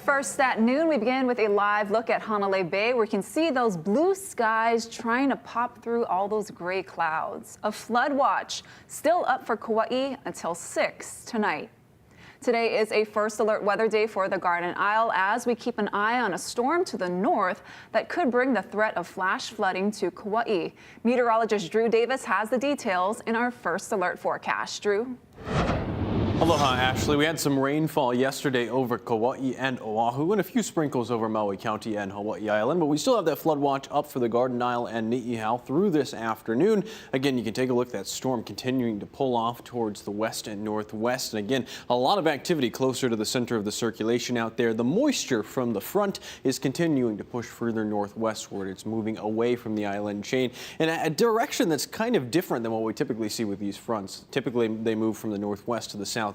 First at noon, we begin with a live look at Hanalei Bay, where you can see those blue skies trying to pop through all those gray clouds. A flood watch still up for Kauai until 6 tonight. Today is a first alert weather day for the Garden Isle as we keep an eye on a storm to the north that could bring the threat of flash flooding to Kauai. Meteorologist Drew Davis has the details in our first alert forecast. Drew? Aloha, Ashley. We had some rainfall yesterday over Kauai and Oahu and a few sprinkles over Maui County and Hawaii Island, but we still have that flood watch up for the Garden Isle and Niihau through this afternoon. Again, you can take a look at that storm continuing to pull off towards the west and northwest. And again, a lot of activity closer to the center of the circulation out there. The moisture from the front is continuing to push further northwestward. It's moving away from the island chain in a direction that's kind of different than what we typically see with these fronts. Typically, they move from the northwest to the southeast.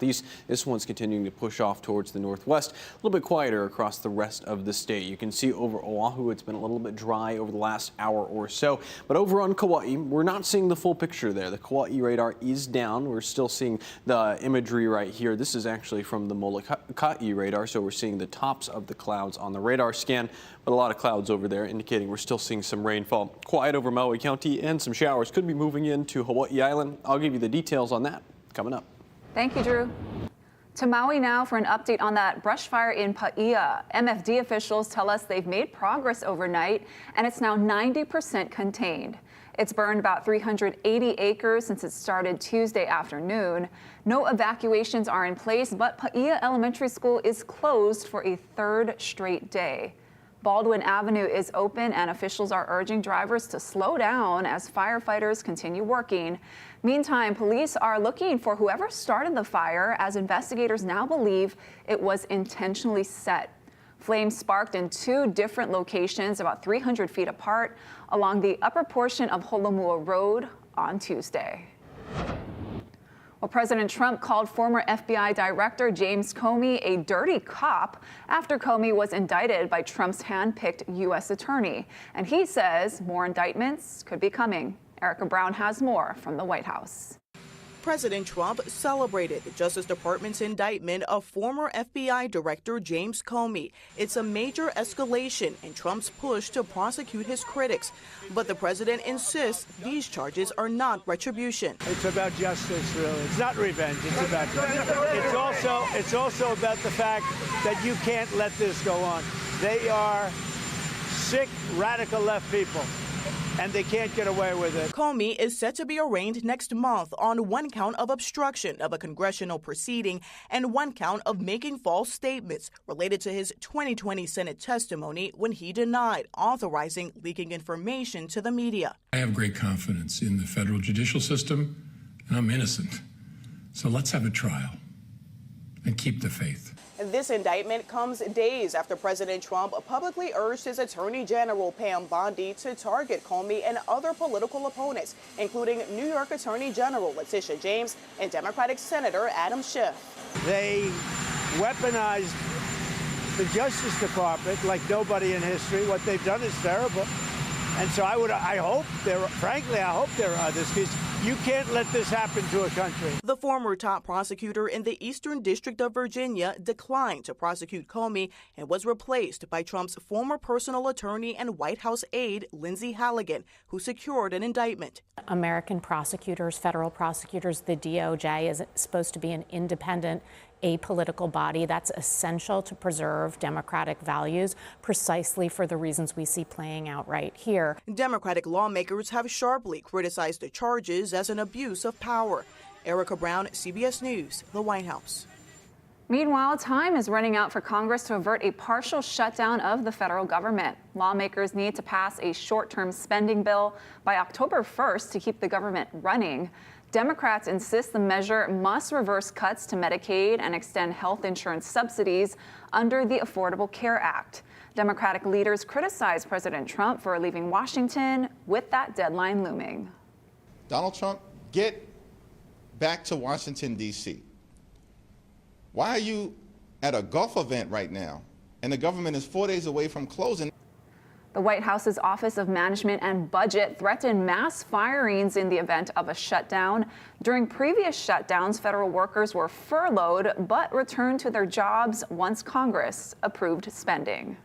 This one's continuing to push off towards the northwest. A little bit quieter across the rest of the state. You can see over Oahu, it's been a little bit dry over the last hour or so. But over on Kauai, we're not seeing the full picture there. The Kauai radar is down. We're still seeing the imagery right here. This is actually from the Molokai radar, so we're seeing the tops of the clouds on the radar scan, but a lot of clouds over there indicating we're still seeing some rainfall. Quiet over Maui County, and some showers could be moving into Hawaii Island. I'll give you the details on that coming up. Thank you, Drew. To Maui now for an update on that brush fire in Paia. MFD officials tell us they've made progress overnight, and it's now 90% contained. It's burned about 380 acres since it started Tuesday afternoon. No evacuations are in place, but Paia Elementary School is closed for a third straight day. Baldwin Avenue is open, and officials are urging drivers to slow down as firefighters continue working. Meantime, police are looking for whoever started the fire, as investigators now believe it was intentionally set. Flames sparked in two different locations about 300 feet apart along the upper portion of Holomua Road on Tuesday. Well, President Trump called former FBI Director James Comey a dirty cop after Comey was indicted by Trump's hand-picked U.S. attorney. And he says more indictments could be coming. Erica Brown has more from the White House. President Trump celebrated the Justice Department's indictment of former FBI Director James Comey. It's a major escalation in Trump's push to prosecute his critics. But the president insists these charges are not retribution. It's about justice, really. It's not revenge. It's about justice. It's also about the fact that you can't let this go on. They are sick, radical left people, and they can't get away with it. Comey is set to be arraigned next month on one count of obstruction of a congressional proceeding and one count of making false statements related to his 2020 Senate testimony when he denied authorizing leaking information to the media. I have great confidence in the federal judicial system, and I'm innocent. So let's have a trial and keep the faith. This indictment comes days after President Trump publicly urged his Attorney General Pam Bondi to target Comey and other political opponents, including New York Attorney General Letitia James and Democratic Senator Adam Schiff. They weaponized the Justice Department like nobody in history. What they've done is terrible. And so I hope there are others, because you can't let this happen to a country. The former top prosecutor in the Eastern District of Virginia declined to prosecute Comey and was replaced by Trump's former personal attorney and White House aide, Lindsay Halligan, who secured an indictment. American prosecutors, federal prosecutors, the DOJ is supposed to be an independent, apolitical body. That's essential to preserve democratic values, precisely for the reasons we see playing out right here. Democratic lawmakers have sharply criticized the charges as an abuse of power. Erica Brown, CBS News, the White House. Meanwhile, time is running out for Congress to avert a partial shutdown of the federal government. Lawmakers need to pass a short-term spending bill by October 1st to keep the government running. Democrats insist the measure must reverse cuts to Medicaid and extend health insurance subsidies under the Affordable Care Act. Democratic leaders criticize President Trump for leaving Washington with that deadline looming. Donald Trump, get back to Washington, D.C. Why are you at a golf event right now and the government is 4 days away from closing? The White House's Office of Management and Budget threatened mass firings in the event of a shutdown. During previous shutdowns, federal workers were furloughed but returned to their jobs once Congress approved spending.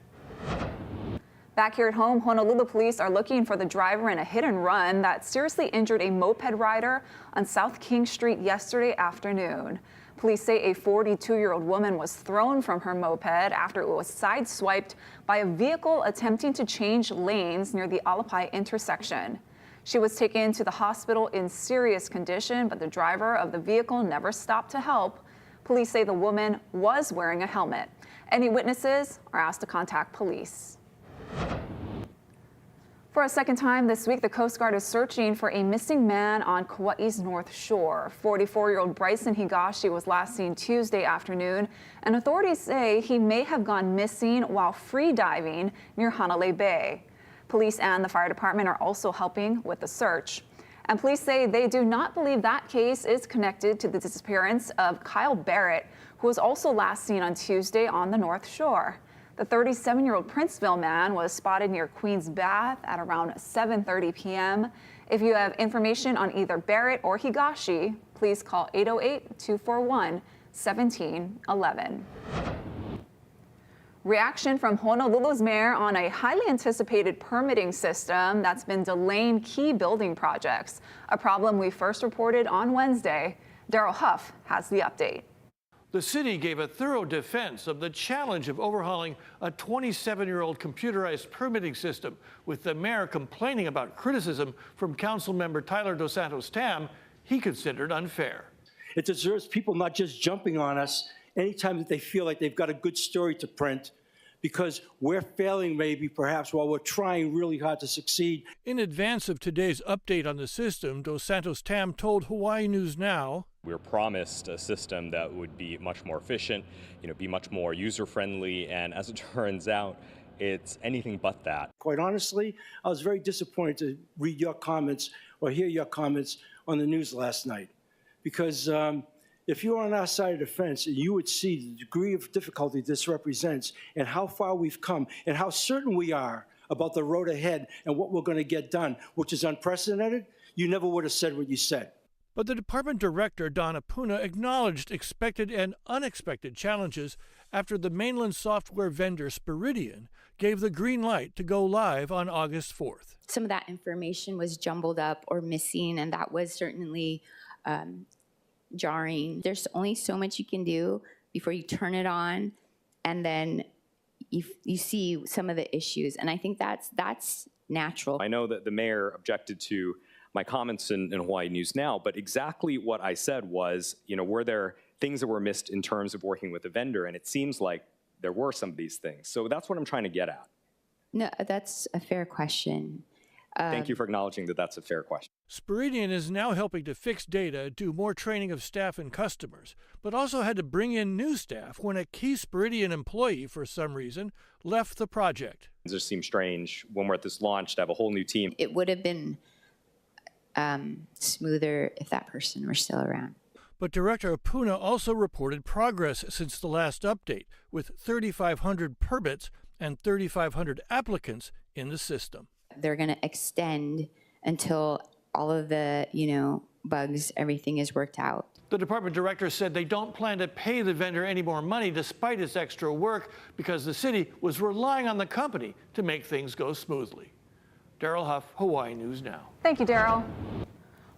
Back here at home, Honolulu police are looking for the driver in a hit and run that seriously injured a moped rider on South King Street yesterday afternoon. Police say a 42-year-old woman was thrown from her moped after it was sideswiped by a vehicle attempting to change lanes near the Alapai intersection. She was taken to the hospital in serious condition, but the driver of the vehicle never stopped to help. Police say the woman was wearing a helmet. Any witnesses are asked to contact police. For a second time this week, the Coast Guard is searching for a missing man on Kauai's North Shore. 44-year-old Bryson Higashi was last seen Tuesday afternoon, and authorities say he may have gone missing while free diving near Hanalei Bay. Police and the fire department are also helping with the search. And police say they do not believe that case is connected to the disappearance of Kyle Barrett, who was also last seen on Tuesday on the North Shore. The 37-year-old Princeville man was spotted near Queen's Bath at around 7:30 p.m. If you have information on either Barrett or Higashi, please call 808-241-1711. Reaction from Honolulu's mayor on a highly anticipated permitting system that's been delaying key building projects, a problem we first reported on Wednesday. Daryl Huff has the update. The city gave a thorough defense of the challenge of overhauling a 27-year-old computerized permitting system, with the mayor complaining about criticism from council member Tyler Dos Santos Tam he considered unfair. It deserves people not just jumping on us anytime that they feel like they've got a good story to print, because we're failing maybe perhaps while we're trying really hard to succeed. In advance of today's update on the system, Dos Santos Tam told Hawaii News Now, we were promised a system that would be much more efficient, be much more user-friendly, and as it turns out, it's anything but that. Quite honestly, I was very disappointed to read your comments or hear your comments on the news last night, because if you were on our side of the fence, you would see the degree of difficulty this represents and how far we've come and how certain we are about the road ahead and what we're going to get done, which is unprecedented. You never would have said what you said. But the department director, Donna Puna, acknowledged expected and unexpected challenges after the mainland software vendor Spiridion gave the green light to go live on August 4th. Some of that information was jumbled up or missing, and that was certainly jarring. There's only so much you can do before you turn it on, and then you see some of the issues, and I think that's natural. I know that the mayor objected to my comments in Hawaii News Now, but exactly what I said was, were there things that were missed in terms of working with the vendor? And it seems like there were some of these things. So that's what I'm trying to get at. No, that's a fair question. Thank you for acknowledging that that's a fair question. Spiridion is now helping to fix data, do more training of staff and customers, but also had to bring in new staff when a key Spiridion employee, for some reason, left the project. It just seems strange when we're at this launch to have a whole new team. It would have been smoother if that person were still around. But Director Apuna also reported progress since the last update, with 3,500 permits and 3,500 applicants in the system. They're going to extend until all of the, bugs, everything is worked out. The department director said they don't plan to pay the vendor any more money despite its extra work, because the city was relying on the company to make things go smoothly. Daryl Huff, Hawaii News Now. Thank you, Daryl.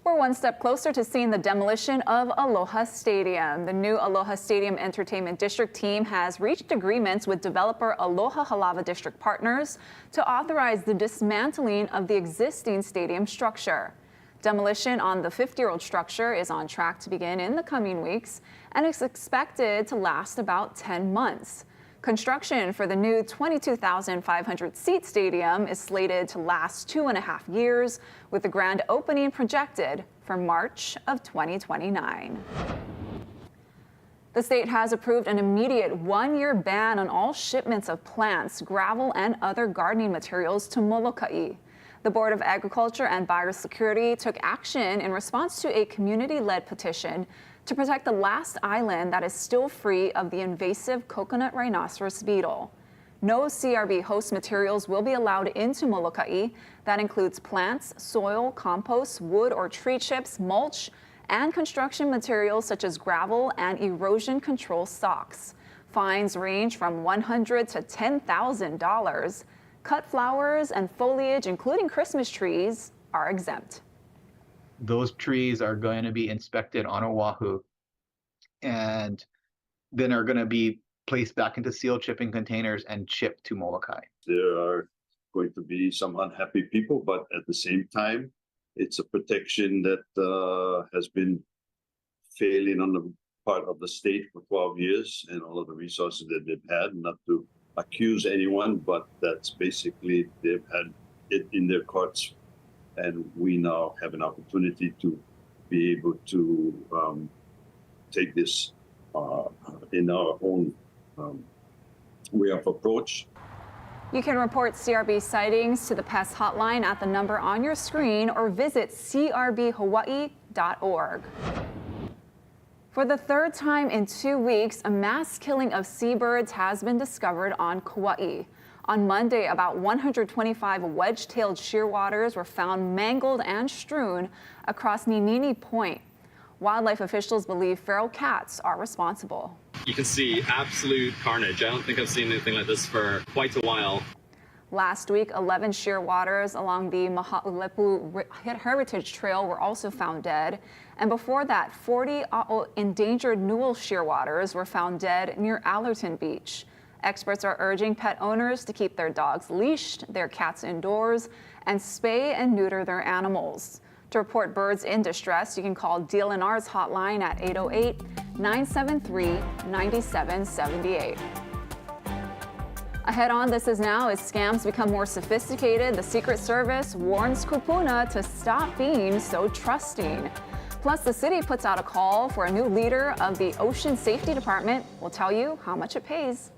We're one step closer to seeing the demolition of Aloha Stadium. The new Aloha Stadium Entertainment District team has reached agreements with developer Aloha Halava District Partners to authorize the dismantling of the existing stadium structure. Demolition on the 50-year-old structure is on track to begin in the coming weeks and is expected to last about 10 months. Construction for the new 22,500-seat stadium is slated to last 2.5 years, with the grand opening projected for March of 2029. The state has approved an immediate one-year ban on all shipments of plants, gravel, and other gardening materials to Molokai. The Board of Agriculture and Biosecurity took action in response to a community-led petition to protect the last island that is still free of the invasive coconut rhinoceros beetle. No CRB host materials will be allowed into Molokai. That includes plants, soil, compost, wood or tree chips, mulch, and construction materials such as gravel and erosion control socks. Fines range from $100 to $10,000. Cut flowers and foliage, including Christmas trees, are exempt. Those trees are going to be inspected on Oahu and then are going to be placed back into sealed shipping containers and shipped to Molokai. There are going to be some unhappy people, but at the same time, it's a protection that has been failing on the part of the state for 12 years and all of the resources that they've had, not to accuse anyone, but that's basically they've had it in their courts, and we now have an opportunity to be able to take this in our own way of approach. You can report CRB sightings to the pest hotline at the number on your screen or visit crbhawaii.org. For the third time in 2 weeks, a mass killing of seabirds has been discovered on Kauai. On Monday, about 125 wedge-tailed shearwaters were found mangled and strewn across Ninini Point. Wildlife officials believe feral cats are responsible. You can see absolute carnage. I don't think I've seen anything like this for quite a while. Last week, 11 shearwaters along the Mahaulepu Heritage Trail were also found dead. And before that, 40 endangered newel shearwaters were found dead near Allerton Beach. Experts are urging pet owners to keep their dogs leashed, their cats indoors, and spay and neuter their animals. To report birds in distress, you can call DLNR's hotline at 808-973-9778. Ahead on This Is Now, as scams become more sophisticated, the Secret Service warns kupuna to stop being so trusting. Plus, the city puts out a call for a new leader of the Ocean Safety Department. We'll tell you how much it pays.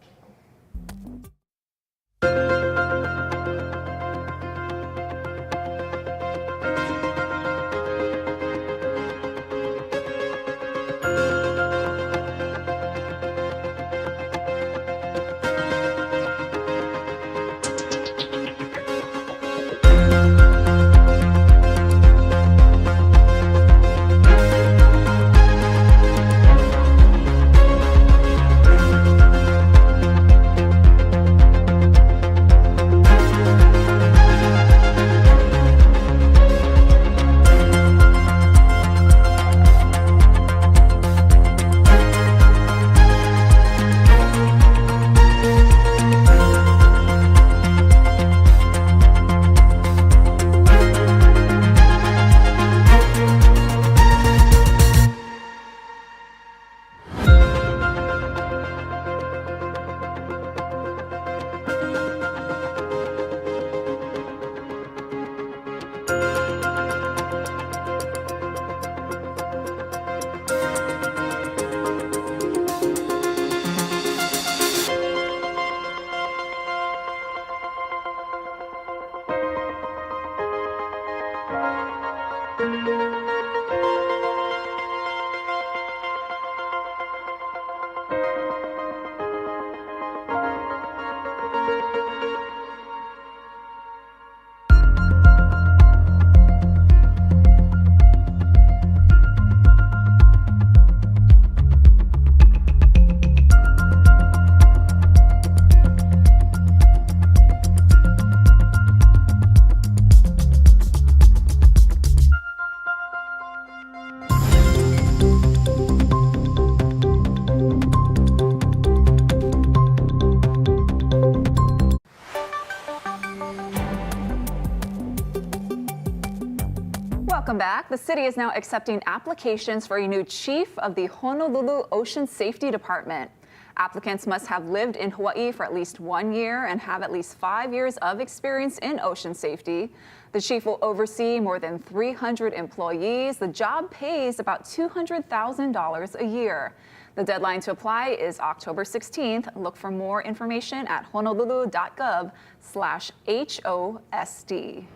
Welcome back. The city is now accepting applications for a new chief of the Honolulu Ocean Safety Department. Applicants must have lived in Hawaii for at least 1 year and have at least 5 years of experience in ocean safety. The chief will oversee more than 300 employees. The job pays about $200,000 a year. The deadline to apply is October 16th. Look for more information at honolulu.gov/HOSD.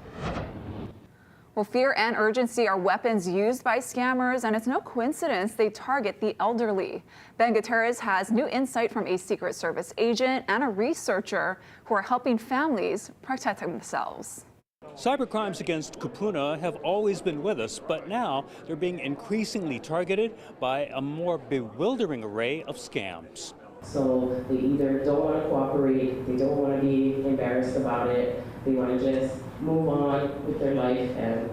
Well, fear and urgency are weapons used by scammers, and it's no coincidence they target the elderly. Ben Gutierrez has new insight from a Secret Service agent and a researcher who are helping families protect themselves. Cybercrimes against kupuna have always been with us, but now they're being increasingly targeted by a more bewildering array of scams. So they either don't want to cooperate, they don't want to be embarrassed about it, they want to just move on with their life and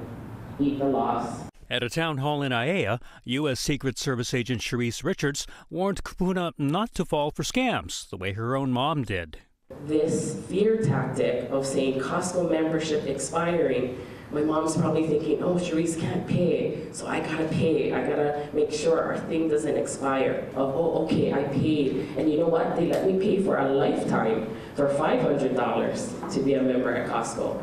eat the loss. At a town hall in Aiea, U.S. Secret Service agent Sharice Richards warned kupuna not to fall for scams the way her own mom did. This fear tactic of saying Costco membership expiring, my mom's probably thinking, oh, Sharice can't pay, so I gotta pay. I gotta make sure our thing doesn't expire. Oh, okay, I paid. And you know what? They let me pay for a lifetime for $500 to be a member at Costco.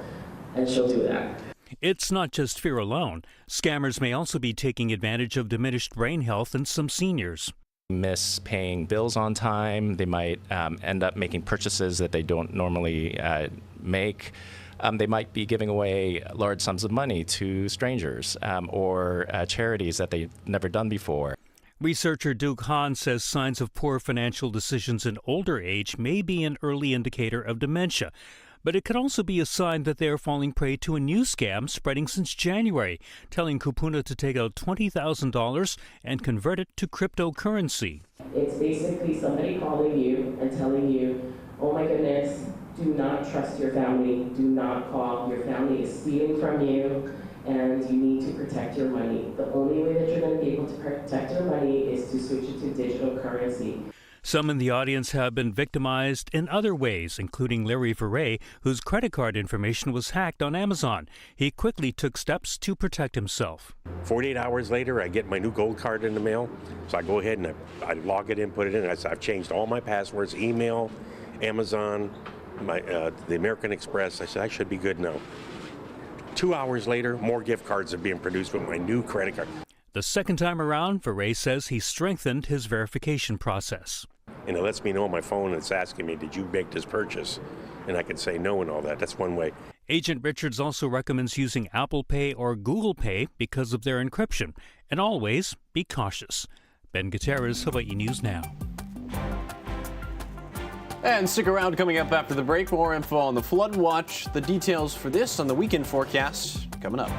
And she'll do that. It's not just fear alone. Scammers may also be taking advantage of diminished brain health in some seniors. Miss paying bills on time. They might end up making purchases that they don't normally make. They might be giving away large sums of money to strangers or charities that they've never done before. Researcher Duke Hahn says signs of poor financial decisions in older age may be an early indicator of dementia. But it could also be a sign that they are falling prey to a new scam spreading since January, telling kupuna to take out $20,000 and convert it to cryptocurrency. It's basically somebody calling you and telling you, oh my goodness, do not trust your family, do not call. Your family is stealing from you and you need to protect your money. The only way that you're going to be able to protect your money is to switch it to digital currency. Some in the audience have been victimized in other ways, including Larry Verrey, whose credit card information was hacked on Amazon. He quickly took steps to protect himself. 48 hours later, I get my new gold card in the mail. So I go ahead and I log it in, put it in. I've changed all my passwords, email, Amazon, the American Express. I said, I should be good now. 2 hours later, more gift cards are being produced with my new credit card. The second time around, Verrey says he strengthened his verification process. And it lets me know on my phone, it's asking me, did you make this purchase? And I can say no and all that. That's one way. Agent Richards also recommends using Apple Pay or Google Pay because of their encryption. And always be cautious. Ben Gutierrez, Hawaii News Now. And stick around, coming up after the break. More info on the flood watch. The details for this on the weekend forecast coming up.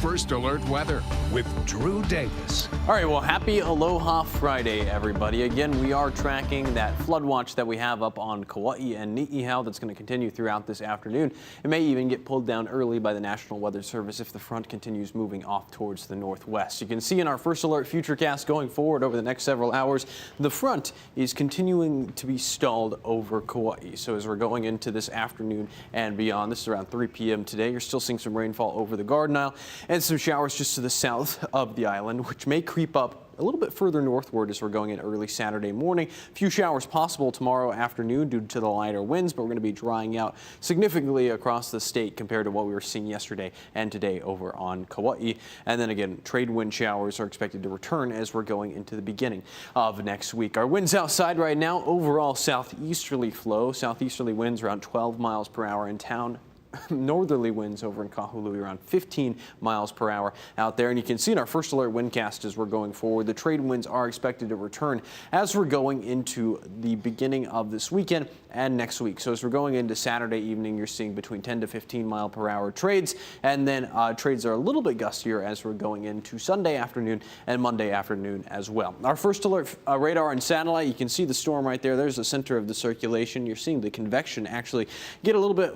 First Alert Weather with Drew Davis. All right, well, happy Aloha Friday, everybody. Again, we are tracking that flood watch that we have up on Kauai and Ni'ihau that's going to continue throughout this afternoon. It may even get pulled down early by the National Weather Service if the front continues moving off towards the northwest. You can see in our First Alert Futurecast going forward over the next several hours, the front is continuing to be stalled over Kauai. So as we're going into this afternoon and beyond, this is around 3 p.m. today, you're still seeing some rainfall over the Garden Isle and some showers just to the south of the island, which may creep up a little bit further northward as we're going in early Saturday morning. A few showers possible tomorrow afternoon due to the lighter winds, but we're going to be drying out significantly across the state compared to what we were seeing yesterday and today over on Kauai. And then again, trade wind showers are expected to return as we're going into the beginning of next week. Our winds outside right now, overall southeasterly flow, southeasterly winds around 12 miles per hour in town. Northerly winds over in Kahului around 15 miles per hour out there. And you can see in our First Alert windcast as we're going forward, the trade winds are expected to return as we're going into the beginning of this weekend and next week. So as we're going into Saturday evening, you're seeing between 10 to 15 mile per hour trades. And then trades are a little bit gustier as we're going into Sunday afternoon and Monday afternoon as well. Our First Alert radar and satellite, you can see the storm right there. There's the center of the circulation. You're seeing the convection actually get a little bit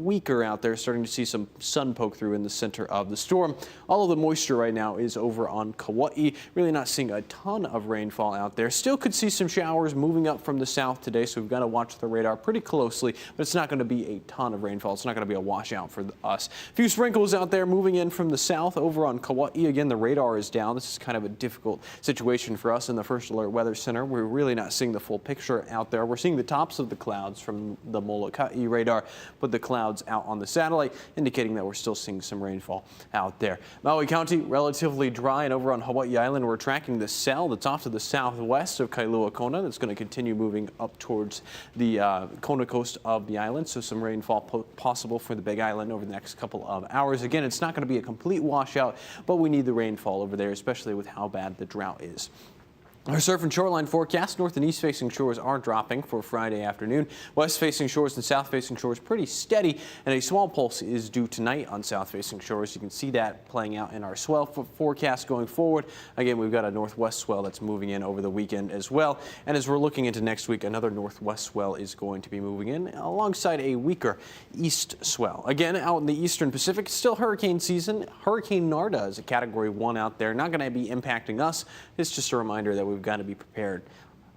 weaker out there, starting to see some sun poke through in the center of the storm. All of the moisture right now is over on Kauai. Really not seeing a ton of rainfall out there. Still could see some showers moving up from the south today, so we've got to watch the radar pretty closely, but it's not going to be a ton of rainfall. It's not going to be a washout for us. A few sprinkles out there moving in from the south over on Kauai. Again, the radar is down. This is kind of a difficult situation for us in the First Alert Weather Center. We're really not seeing the full picture out there. We're seeing the tops of the clouds from the Molokai radar, but the clouds out on the satellite indicating that we're still seeing some rainfall out there. Maui County relatively dry, and over on Hawaii Island we're tracking the cell that's off to the southwest of Kailua Kona that's going to continue moving up towards the Kona coast of the island, so some rainfall possible for the Big Island over the next couple of hours. Again, it's not going to be a complete washout, but we need the rainfall over there, especially with how bad the drought is. Our surf and shoreline forecast, north and east facing shores are dropping for Friday afternoon. West facing shores and south facing shores pretty steady, and a swell pulse is due tonight on south facing shores. You can see that playing out in our swell forecast going forward. Again, we've got a northwest swell that's moving in over the weekend as well. And as we're looking into next week, another northwest swell is going to be moving in alongside a weaker east swell. Again, out in the eastern Pacific, it's still hurricane season. Hurricane Narda is a category 1 out there. Not going to be impacting us. It's just a reminder that we've got to be prepared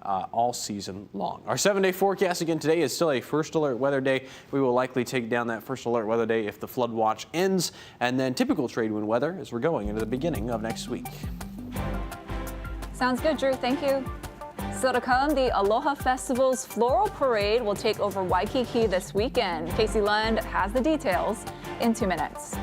all season long. Our 7-day forecast again today is still a First Alert weather day. We will likely take down that First Alert weather day if the flood watch ends, and then typical trade wind weather as we're going into the beginning of next week. Sounds good, Drew. Thank you. Still to come, the Aloha Festival's floral parade will take over Waikiki this weekend. Casey Lund has the details in 2 minutes.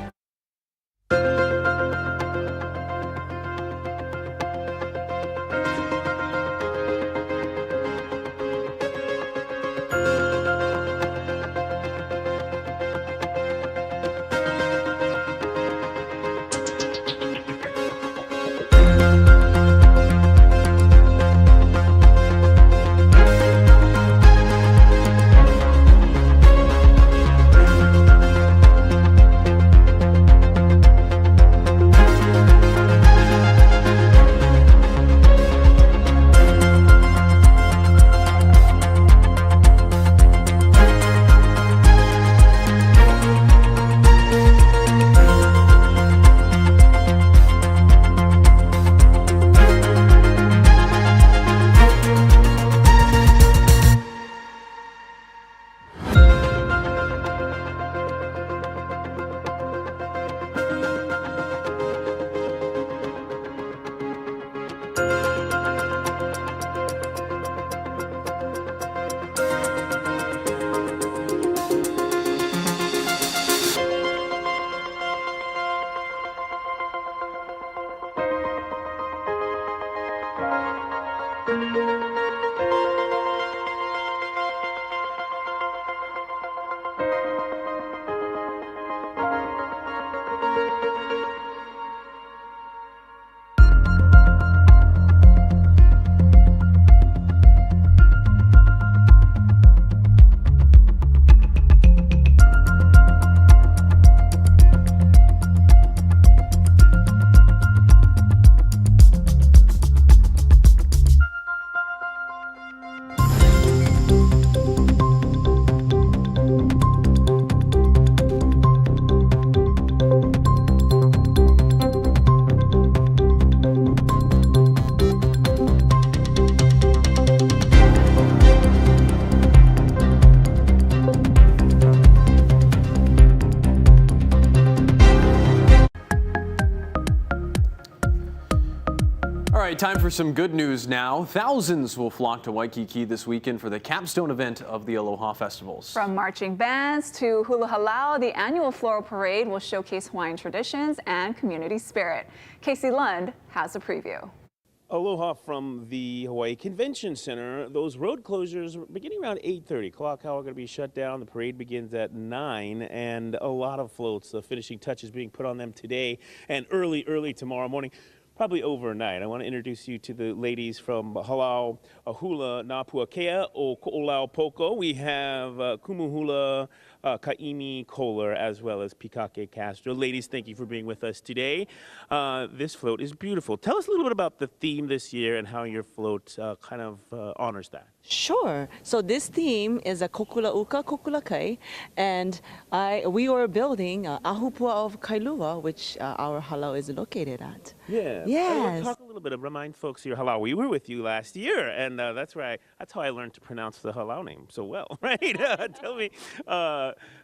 right, time for some good news now. Thousands will flock to Waikiki this weekend for the capstone event of the Aloha Festivals. From marching bands to hula halau, the annual floral parade will showcase Hawaiian traditions and community spirit. Casey Lund has a preview. Aloha from the Hawaii Convention Center. Those road closures beginning around 8:30. Kauai are going to be shut down. The parade begins at 9, and a lot of floats. The finishing touches being put on them today and early tomorrow morning. Probably overnight. I want to introduce you to the ladies from Halau Hula Napuakea o Ko'olau Poko. We have Kumuhula Kaimi Kohler as well as Pikake Castro. Ladies, thank you for being with us today. This float is beautiful. Tell us a little bit about the theme this year and how your float kind of honors that. Sure. So this theme is a Kokula Uka Kokula Kai, and we were building Ahupua of Kailua, which our halau is located at. Yeah. Yes. Talk a little bit, remind folks your halau. We were with you last year, and that's how I learned to pronounce the halau name so well, right? Tell me,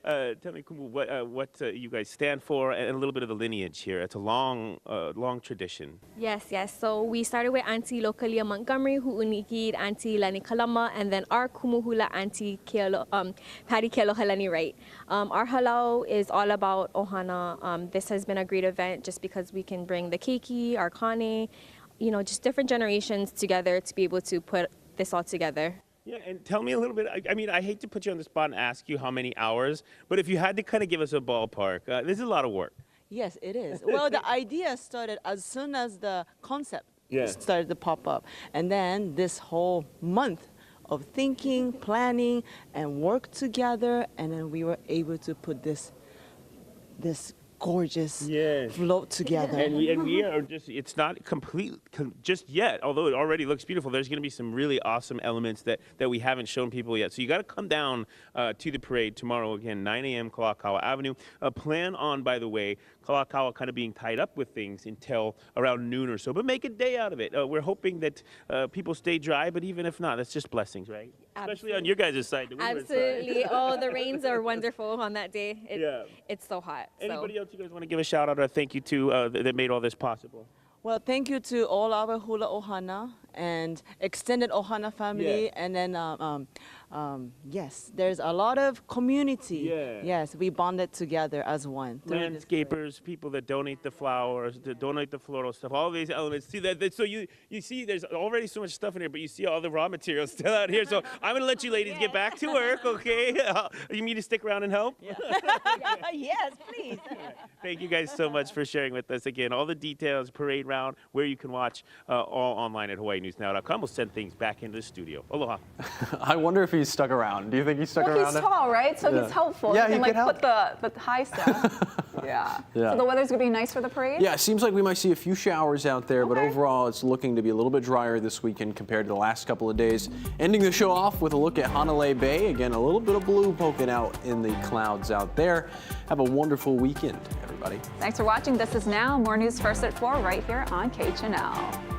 Kumu, what you guys stand for, and a little bit of the lineage here. It's a long tradition. Yes. So we started with Auntie Lokalia Montgomery, Hu'unikid, Auntie Lani Kalama, and then our Kumuhula Auntie Patty Kealohalani Wright. Our halau is all about ohana. This has been a great event just because we can bring the keiki, our kane, just different generations together to be able to put this all together. Yeah, and tell me a little bit, I hate to put you on the spot and ask you how many hours, but if you had to kind of give us a ballpark, this is a lot of work. Yes, it is. Well, the idea started as soon as the concept started to pop up. And then this whole month of thinking, planning, and work together, and then we were able to put this gorgeous float together. And we are it's not complete just yet, although it already looks beautiful. There's going to be some really awesome elements that we haven't shown people yet. So you got to come down to the parade tomorrow, again, 9 a.m. Kalakaua Avenue. Plan on, by the way, Kalakaua kind of being tied up with things until around noon or so, but make a day out of it. We're hoping that people stay dry, but even if not, that's just blessings, right? Especially on your guys' side, the windward Absolutely. side. Oh, the rains are wonderful on that day. It's so hot. Anybody else you guys want to give a shout out or a thank you to that made all this possible? Well, thank you to all our hula ohana and extended ohana family, and then yes, there's a lot of community. Yes, we bonded together as one. Landscapers, people that donate the flowers, that donate the floral stuff, all these elements. See that? So you see, there's already so much stuff in here, but you see all the raw materials still out here. So I'm gonna let you ladies get back to work, okay? You mean to stick around and help? Yes, please. Thank you guys so much for sharing with us. Again, all the details, parade round, where you can watch all online at HawaiiNewsNow.com. We'll send things back into the studio. Aloha. I wonder if he's stuck around. Do you think he's stuck around? Well, he's tall, right? So he's helpful. Yeah, he can he can put the high stuff. Yeah. So the weather's gonna be nice for the parade? Yeah, it seems like we might see a few showers out there, but overall it's looking to be a little bit drier this weekend compared to the last couple of days. Ending the show off with a look at Hanalei Bay. Again, a little bit of blue poking out in the clouds out there. Have a wonderful weekend, everybody. Thanks for watching. This is Now. More news first at 4 right here on KHNL.